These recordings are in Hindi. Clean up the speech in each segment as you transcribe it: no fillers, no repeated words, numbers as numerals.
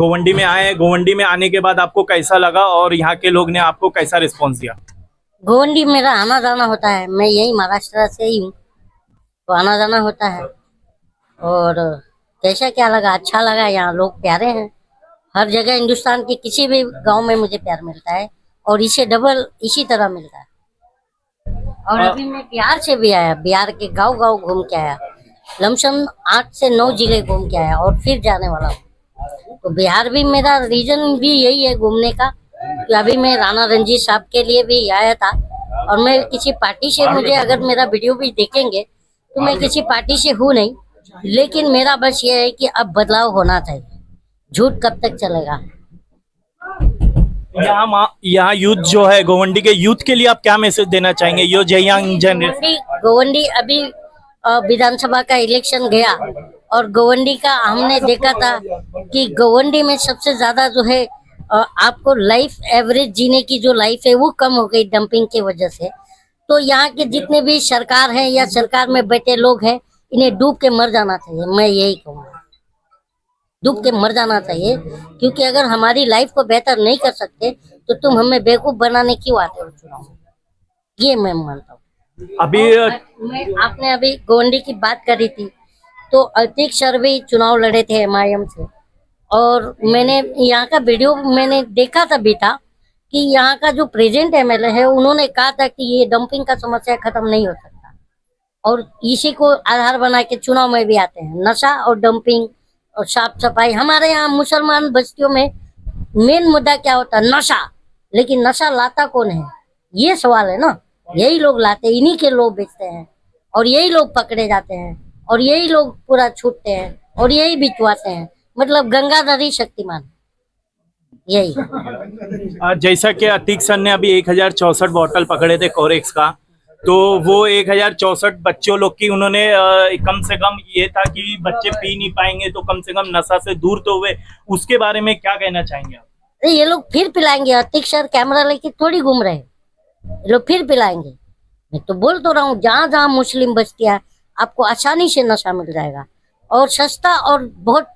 गोवंडी में आए, गोवंडी में आने के बाद आपको कैसा लगा और यहाँ के लोग ने आपको कैसा रिस्पॉन्स दिया? गोवंडी मेरा आना जाना होता है, मैं यही महाराष्ट्र से ही हूँ, तो आना जाना होता है। और कैसा क्या लगा? अच्छा लगा। यहाँ लोग प्यारे हैं, हर जगह हिंदुस्तान के किसी भी गांव में मुझे प्यार मिलता है और इसे डबल इसी तरह मिलता है। और अभी मैं बिहार से भी आया, बिहार के गांव गांव घूम के आया, लमसम 8 से 9 जिले घूम के आया और फिर जाने वाला हूँ। तो बिहार भी मेरा रीजन भी यही है घूमने का कि अभी मैं राणा रणजीत साहब के लिए भी आया था। और मैं किसी पार्टी से, मुझे अगर मेरा वीडियो भी देखेंगे तो मैं किसी पार्टी से हूँ नहीं, लेकिन मेरा बस ये है कि अब बदलाव होना चाहिए। झूठ कब तक चलेगा? यहाँ यूथ जो है, गोवंडी के यूथ के लिए आप क्या मैसेज देना चाहेंगे? यो यंग जनरेशन गोवंडी अभी विधानसभा का इलेक्शन गया और गोवंडी का हमने देखा था कि गोवंडी में सबसे ज्यादा जो है आपको लाइफ एवरेज जीने की जो लाइफ है वो कम हो गई डंपिंग की वजह से। तो यहाँ के जितने भी सरकार हैं या सरकार में बैठे लोग हैं, इन्हें डूब के मर जाना चाहिए। मैं यही कहूँगा, डूब के मर जाना चाहिए, क्योंकि अगर हमारी लाइफ को बेहतर नहीं कर सकते तो तुम हमें बेवकूफ बनाने क्यों आते हो चुनाव में? ये मैं मानता हूँ। अभी आपने अभी गोवंडी की बात करी थी, तो अतीक सर भी चुनाव लड़े थे MIM से, और मैंने यहाँ का वीडियो मैंने देखा तभी था कि यहाँ का जो प्रेजेंट MLA है उन्होंने कहा था कि ये डंपिंग का समस्या खत्म नहीं हो सकता, और इसी को आधार बना के चुनाव में भी आते हैं। नशा और डंपिंग और साफ सफाई, हमारे यहाँ मुसलमान बस्तियों में मेन मुद्दा क्या होता है? नशा। लेकिन नशा लाता कौन है, ये सवाल है ना। यही लोग लाते, इन्हीं के लोग बेचते हैं, और यही लोग पकड़े जाते हैं, और यही लोग पूरा छूटते हैं, और यही बिचवाते हैं। मतलब गंगाधरी शक्तिमान, यही। जैसा कि अतीक सर ने अभी 1064 बॉटल पकड़े थे कोरेक्स का, तो वो 1064 बच्चों लोग की उन्होंने कम से कम ये था कि बच्चे पी नहीं पाएंगे तो कम से कम नशा से दूर तो हुए। उसके बारे में क्या कहना चाहेंगे आप? ये लोग फिर पिलाएंगे। अतीक सर कैमरा लेके थोड़ी घूम रहे हैं, ये लोग फिर पिलाएंगे। मैं तो बोल तो रहा हूँ, जहां जहां मुस्लिम बस्तियां, आपको आसानी से नशा मिल जाएगा, और सस्ता, और बहुत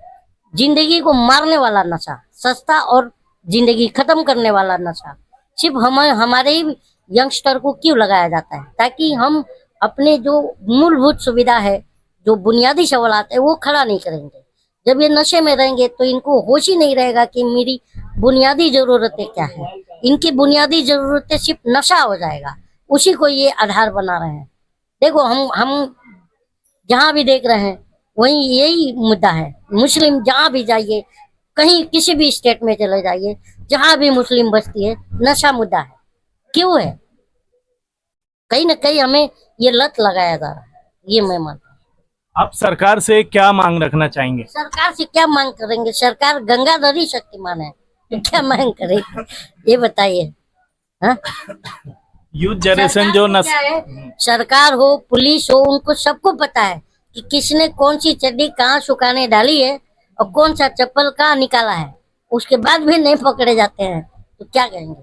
जिंदगी को मारने वाला नशा, सस्ता और जिंदगी खत्म करने वाला नशा सिर्फ हमारे ही यंगस्टर को क्यों लगाया जाता है? ताकि हम अपने जो मूलभूत सुविधा है, जो बुनियादी सवालात है, वो खड़ा नहीं करेंगे। जब ये नशे में रहेंगे तो इनको होश ही नहीं रहेगा कि मेरी बुनियादी जरूरतें क्या है। इनकी बुनियादी जरूरतें सिर्फ नशा हो जाएगा, उसी को ये आधार बना रहे हैं। देखो, हम जहाँ भी देख रहे हैं वही यही मुद्दा है। मुस्लिम जहाँ भी जाइए, कहीं किसी भी स्टेट में चले जाइए, जहाँ भी मुस्लिम बस्ती है, नशा मुद्दा है। क्यों है? कहीं ना कहीं हमें ये लत लगाया जा रहा है, ये मैं मानता हूँ। आप सरकार से क्या मांग रखना चाहेंगे? सरकार से क्या मांग करेंगे? सरकार गंगाधरी शक्तिमान है, तो क्या मांग करेगी ये बताइए। हाँ, यूथ जनरेशन जो सरकार हो, पुलिस हो, उनको सबको पता है कि किसने कौन सी चड्डी कहाँ सुखाने डाली है और कौन सा चप्पल कहाँ निकाला है। उसके बाद भी नहीं पकड़े जाते हैं तो क्या करेंगे?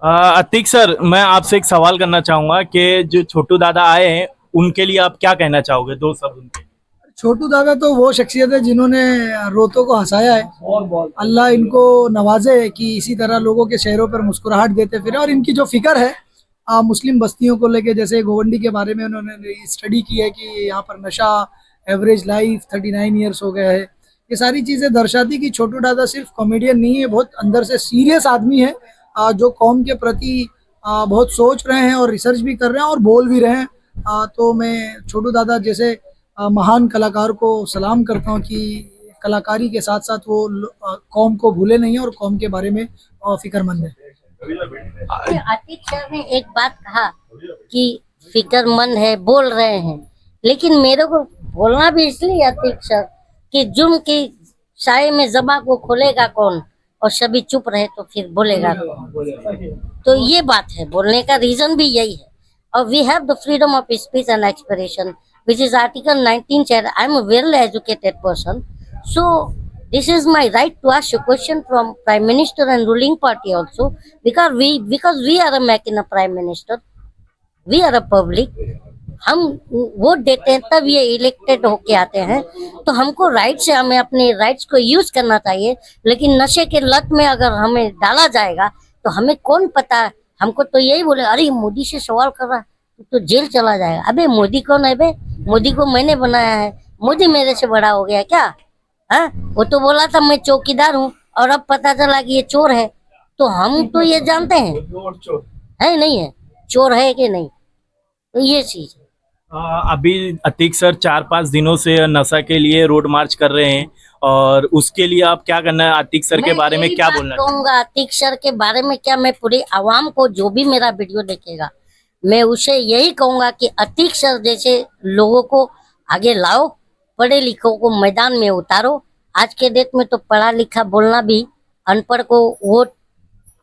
अतीक सर, मैं आपसे एक सवाल करना चाहूंगा कि जो छोटू दादा आए हैं उनके लिए आप क्या कहना चाहोगे? 2 शब्द उनके। छोटू दादा तो वो शख्सियत है जिन्होंने रोतों को हंसाया है। अल्लाह इनको नवाजे कि इसी तरह लोगों के चेहरों पर मुस्कुराहट देते फिरे। और इनकी जो फिक्र है मुस्लिम बस्तियों को लेके, जैसे गोवंडी के बारे में उन्होंने स्टडी की है कि यहाँ पर नशा, एवरेज लाइफ 39 ईयर्स हो गया है। ये सारी चीज़ें दर्शाती कि छोटू दादा सिर्फ कॉमेडियन नहीं है, बहुत अंदर से सीरियस आदमी है, जो कौम के प्रति बहुत सोच रहे हैं और रिसर्च भी कर रहे हैं और बोल भी रहे हैं। तो मैं छोटू दादा जैसे महान कलाकार को सलाम करता हूँ कि कलाकारी के साथ साथ वो कौम को भूले नहीं है और कौम के बारे में फिक्रमंद है। अतीक सर ने एक बात कहा कि फिक्रमंद है, बोल रहे हैं, लेकिन मेरे को बोलना भी इसलिए अतीक सर कि जुर्म की साए में ज़बान को खोलेगा कौन, और सभी चुप रहे तो फिर बोलेगा कौन? तो ये बात है, बोलने का रीजन भी यही है। और we have the freedom of speech and expression, which is Article 19 said, I am a well educated person, so this is my right to ask a question from Prime Minister and ruling party also, because we are making a Prime Minister, we are a public, हम वोट देते हैं तब ये इलेक्टेड होके आते हैं, तो हमको राइट से हमें अपने राइट्स को यूज करना चाहिए। लेकिन नशे के लत में अगर हमें डाला जाएगा तो हमें कौन पता, हमको तो यही बोले अरे मोदी से सवाल कर रहा तो जेल चला जाएगा। अबे मोदी कौन है बे? मोदी को मैंने बनाया है, मोदी मेरे से बड़ा हो गया क्या? हाँ, वो तो बोला था मैं चौकीदार हूँ और अब पता चला कि ये चोर है। तो हम तो ये जानते हैं है नहीं है, चोर है कि नहीं, तो ये चीज है। अभी अतीक सर 4-5 दिनों से नशा के लिए रोड मार्च कर रहे हैं, और उसके लिए आप क्या करना है? अतीक सर के बारे में क्या बोलना है? कहूंगा अतीक सर के बारे में क्या, मैं पूरी आवाम को जो भी मेरा वीडियो देखेगा मैं उसे यही कहूंगा कि अतीक सर जैसे लोगों को आगे लाओ, पढ़े लिखों को मैदान में उतारो। आज के डेट में तो पढ़ा लिखा बोलना भी, अनपढ़ को वोट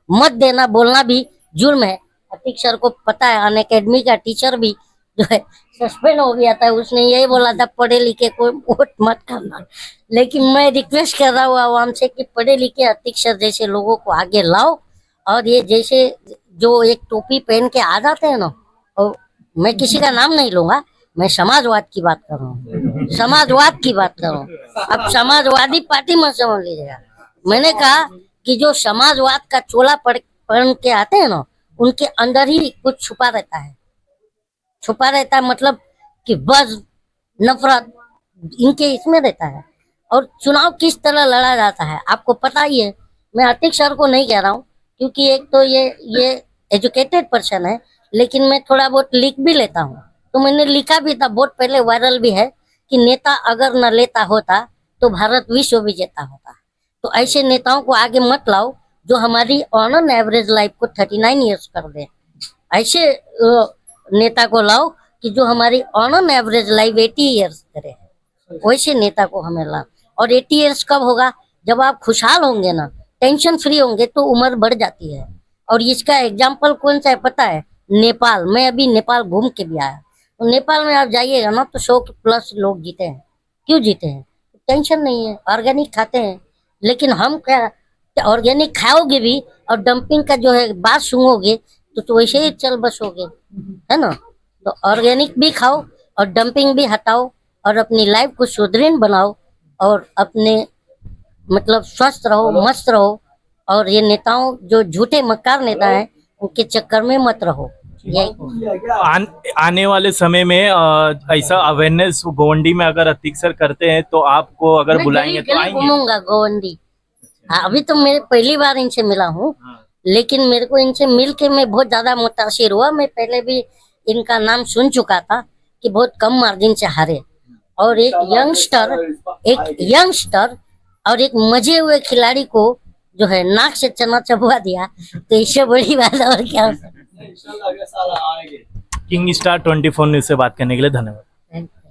मत देना बोलना भी जुर्म है। अतीक सर को पता है, अन अकेडमी का टीचर भी जो है सस्पेंड हो गया था, उसने यही बोला था पढ़े लिखे को वोट मत करना। लेकिन मैं रिक्वेस्ट कर रहा हूँ आवाम से कि पढ़े लिखे अतीक सर जैसे लोगों को आगे लाओ। और ये जैसे जो एक टोपी पहन के आ जाते हैं ना, और मैं किसी का नाम नहीं लूंगा, मैं समाजवाद की बात कर रहा हूँ, समाजवाद की बात कर रहा हूँ। अब समाजवादी पार्टी मत समझ लीजिएगा। मैंने कहा कि जो समाजवाद का चोला पहन के आते हैं ना, उनके अंदर ही कुछ छुपा रहता है, छुपा रहता है मतलब कि बस नफरत इनके इसमें रहता है। और चुनाव किस तरह लड़ा जाता है आपको पता ही है। मैं अतीक सर को नहीं कह रहा हूँ क्योंकि एक तो ये एजुकेटेड पर्सन है, लेकिन मैं थोड़ा बहुत लिख भी लेता हूँ। तो मैंने लिखा भी था, बहुत पहले वायरल भी है कि नेता अगर न लेता होता तो भारत विश्व विजेता होता। तो ऐसे नेताओं को आगे मत लाओ जो हमारी ऑन एवरेज लाइफ को 39 ईयर्स कर दे। ऐसे नेता को लाओ कि जो हमारी ऑन एवरेज लाइफ 80 ईयर्स करे, वैसे नेता को हमें लाओ। और 80 ईयर्स कब होगा? जब आप खुशहाल होंगे ना, टेंशन फ्री होंगे, तो उम्र बढ़ जाती है। और इसका एग्जाम्पल कौन सा है पता है? नेपाल। मैं अभी नेपाल घूम के भी आया। तो नेपाल में आप जाइएगा ना तो 100+ लोग जीते हैं। क्यों जीते हैं? टेंशन नहीं है, ऑर्गेनिक खाते हैं। लेकिन हम क्या, ऑर्गेनिक खाओगे भी और डंपिंग का जो है बात सुनोगे तो वैसे ही चल बसोगे, है ना। तो ऑर्गेनिक भी खाओ और डंपिंग भी हटाओ और अपनी लाइफ को सुदृढ़ बनाओ और अपने मतलब स्वस्थ रहो, मस्त रहो। और ये नेताओं जो झूठे मक्कार नेता हैं उनके चक्कर में मत रहो। आने वाले समय में ऐसा अवेयरनेस गोवंडी में अगर अतीक सर करते हैं तो आपको अगर बुलाएंगे तो आएंगे? घूमूंगा गोवंडी। अभी तो मैं पहली बार इनसे मिला हूँ, लेकिन मेरे को इनसे मिल के मैं बहुत ज्यादा मुतासिर हुआ। मैं पहले भी इनका नाम सुन चुका था कि बहुत कम मार्जिन से हारे, और एक यंगस्टर और एक मजे हुए खिलाड़ी को जो है नाक से चना चबवा दिया, तो इससे बड़ी बात और क्या हो सकती है। किंग स्टार 24 न्यूज से बात करने के लिए धन्यवाद।